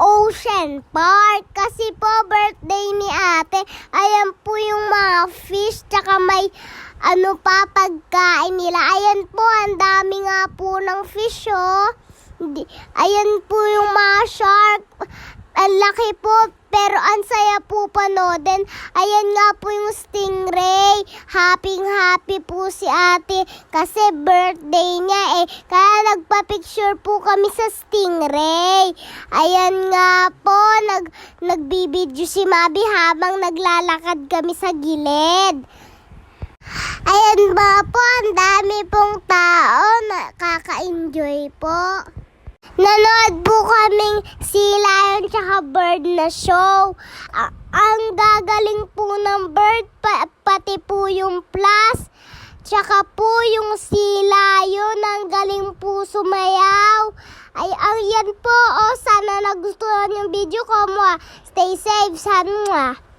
Ocean Park. Kasi po birthday ni ate. Ayan po yung mga fish, tsaka may pagkain nila. Ayan po, ang dami nga po ng fish, oh. Ayan po yung mga shark. Ang laki po, pero ang saya po panoodin. Ayan nga po yung stingray. Happy po si ate kasi birthday niya eh. Kaya nagpa-picture po kami sa stingray. Ayan nga po, nagbibideo si Mabi habang naglalakad kami sa gilid. Ayan ba po, ang dami pong tao. Nakaka-enjoy po. Nanood po kaming Sea Lion tsaka bird na show. Ang gagaling po ng bird, pati po yung plus. Tsaka po yung Sea Lion, ang galing po sumayaw. Yan po, sana nagustuhan yung video ko mo. Stay safe, sana.